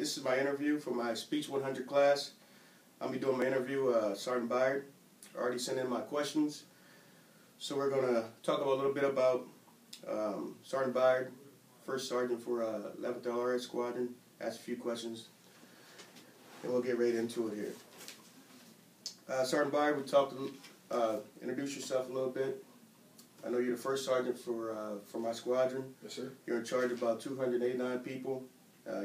this is my interview for my Speech 100 class. I'll be doing my interview, Sergeant Byard. I already sent in my questions. So we're going to talk a little bit about Sergeant Byard, First Sergeant for 11th LRS Squadron. Ask a few questions, and we'll get right into it here. Sergeant Byard, introduce yourself a little bit. I know you're the first sergeant for my squadron. Yes, sir. You're in charge of about 289 people.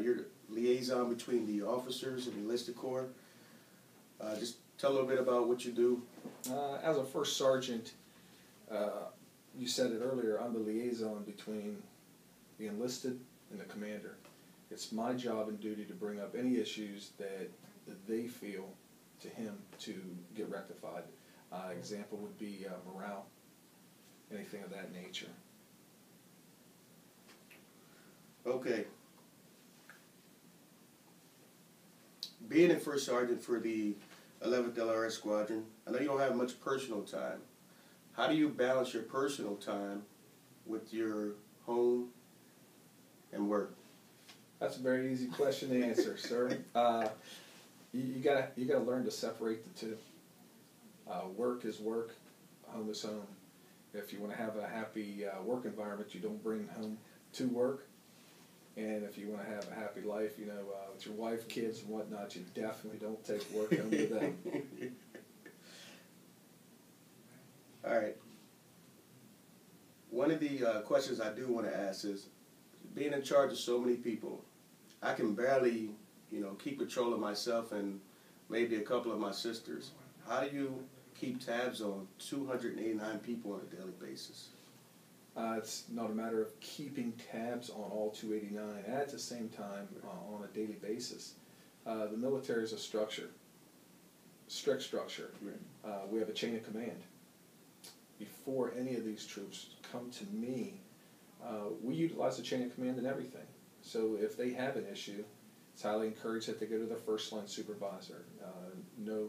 You're the liaison between the officers and the enlisted corps. Just tell a little bit about what you do. As a first sergeant, you said it earlier, I'm the liaison between the enlisted and the commander. It's my job and duty to bring up any issues that they feel to him to get rectified. Example would be morale, anything of that nature. Okay. Being a first sergeant for the 11th LRS Squadron, I know you don't have much personal time. How do you balance your personal time with your home and work? That's a very easy question to answer, sir. You gotta learn to separate the two. Work is work, home is home. If you want to have a happy work environment, you don't bring home to work. And if you want to have a happy life, with your wife, kids, and whatnot, you definitely don't take work home with them. All right. One of the questions I do want to ask is, being in charge of so many people, I can barely, keep control of myself and maybe a couple of my sisters. How do you keep tabs on 289 people on a daily basis? It's not a matter of keeping tabs on all 289 at the same time on a daily basis. The military is a structure, strict structure. Right. We have a chain of command. Before any of these troops come to me, we utilize the chain of command in everything. So if they have an issue, it's highly encouraged that they go to their first line supervisor. No,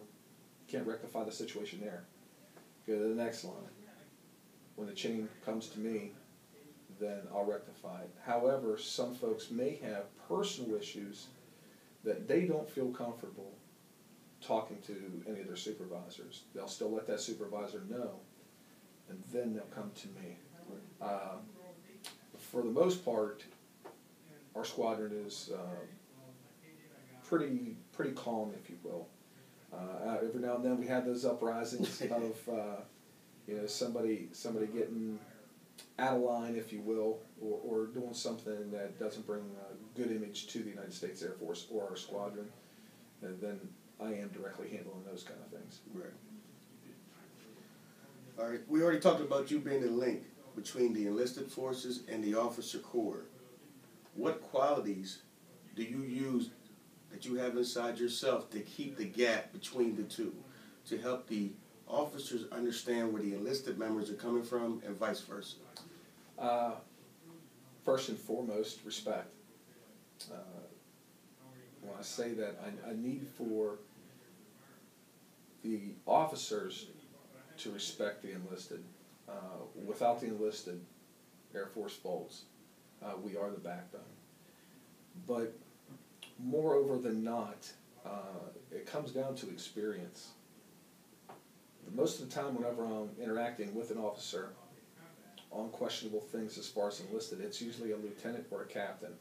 can't rectify the situation there. Go to the next line. When the chain comes to me, then I'll rectify it. However, some folks may have personal issues that they don't feel comfortable talking to any of their supervisors. They'll still let that supervisor know, and then they'll come to me. For the most part, our squadron is pretty calm, if you will. Every now and then we have those uprisings of somebody getting out of line, if you will, or doing something that doesn't bring a good image to the United States Air Force or our squadron, and then I am directly handling those kind of things. Right. All right. We already talked about you being the link between the enlisted forces and the officer corps. What qualities do you use that you have inside yourself to keep the gap between the two, to help the officers understand where the enlisted members are coming from and vice versa? First and foremost, respect. When I say that, I need for the officers to respect the enlisted. Without the enlisted, Air Force folds. We are the backbone. But moreover than not, it comes down to experience. Most of the time, whenever I'm interacting with an officer on questionable things as far as enlisted, it's usually a lieutenant or a captain.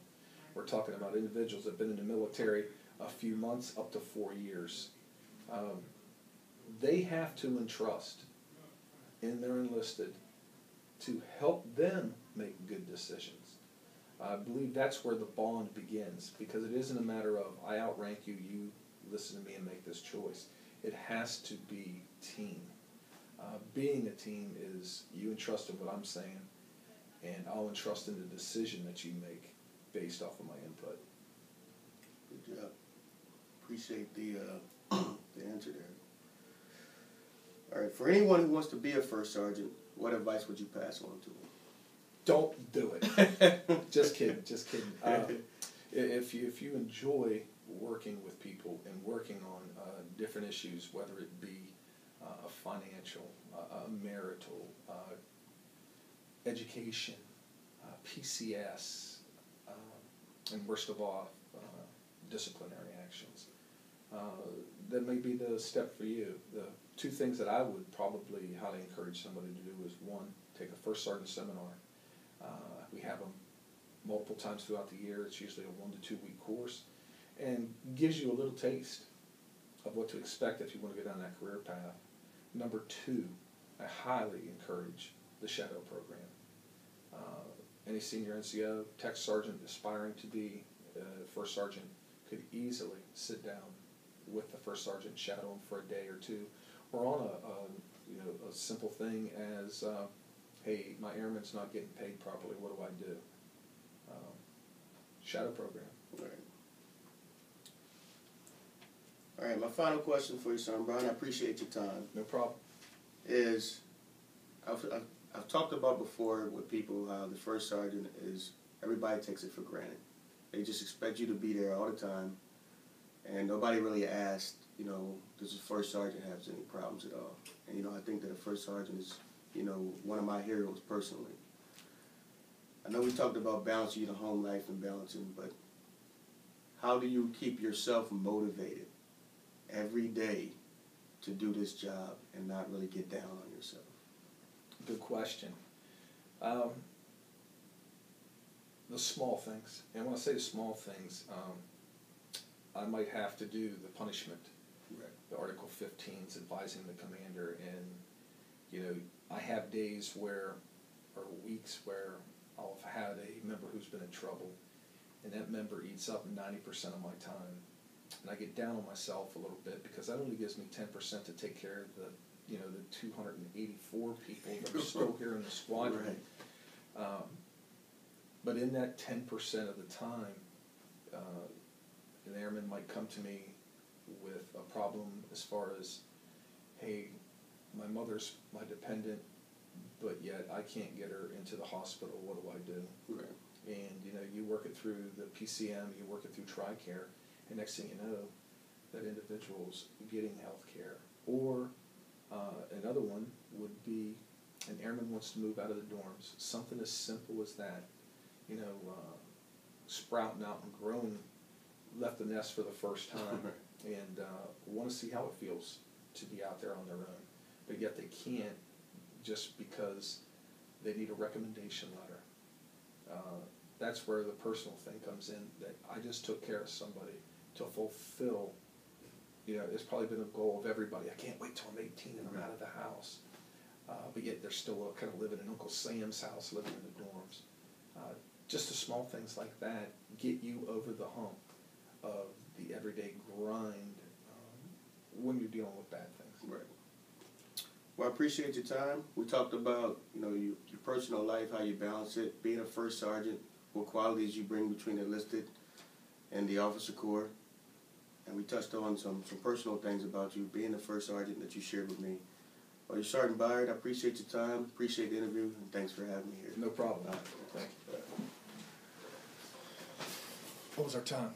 We're talking about individuals that have been in the military a few months up to 4 years. They have to entrust in their enlisted to help them make good decisions. I believe that's where the bond begins, because it isn't a matter of I outrank you, you listen to me and make this choice. It has to be team. Being a team is you entrust in what I'm saying, and I'll entrust in the decision that you make based off of my input. Good job. Appreciate the answer there. All right. For anyone who wants to be a first sergeant, what advice would you pass on to them? Don't do it. Just kidding. Just kidding. If you enjoy working with people and working on different issues, whether it be a financial, marital, education, PCS, and worst of all, disciplinary actions. That may be the step for you. The two things that I would probably highly encourage somebody to do is, one, take a first sergeant seminar. We have them multiple times throughout the year. It's usually a 1 to 2 week course, and gives you a little taste of what to expect if you want to go down that career path. Number two, I highly encourage the shadow program. Any senior NCO, tech sergeant aspiring to be first sergeant could easily sit down with the first sergeant, shadow him for a day or two, or on a simple thing as, hey, my airman's not getting paid properly, what do I do? Shadow program. All right, my final question for you, Sergeant Brown, I appreciate your time, No problem. is I've talked about before with people how the first sergeant is, everybody takes it for granted. They just expect you to be there all the time, and nobody really asked, does the first sergeant have any problems at all? And, I think that a first sergeant is, one of my heroes personally. I know we talked about balancing the home life and balancing, but how do you keep yourself motivated every day to do this job and not really get down on yourself? Good question. The small things, and when I say the small things, I might have to do the punishment. Right. The Article 15's advising the commander, and I have days or weeks where I'll have had a member who's been in trouble, and that member eats up 90% of my time, and I get down on myself a little bit because that only gives me 10% to take care of the 284 people that are still here in the squadron. Right. But in that 10% of the time, an airman might come to me with a problem as far as, hey, my mother's my dependent, but yet I can't get her into the hospital, what do I do? Right. And you work it through the PCM, you work it through TRICARE, and next thing you know, that individual's getting health care. Or another one would be an airman wants to move out of the dorms. Something as simple as that, sprouting out and growing, left the nest for the first time, and want to see how it feels to be out there on their own. But yet they can't, just because they need a recommendation letter. That's where the personal thing comes in, that I just took care of somebody to fulfill. It's probably been a goal of everybody. I can't wait till I'm 18 and I'm out of the house. But yet they're still kind of living in Uncle Sam's house, living in the dorms. Just the small things like that get you over the hump of the everyday grind when you're dealing with bad things. Right. Well, I appreciate your time. We talked about, your personal life, how you balance it, being a first sergeant, what qualities you bring between the enlisted and the officer corps. And we touched on some personal things about you, being the first sergeant that you shared with me. Well, you're Sergeant Byard. I appreciate your time, appreciate the interview, and thanks for having me here. No problem. Thank you. What was our time?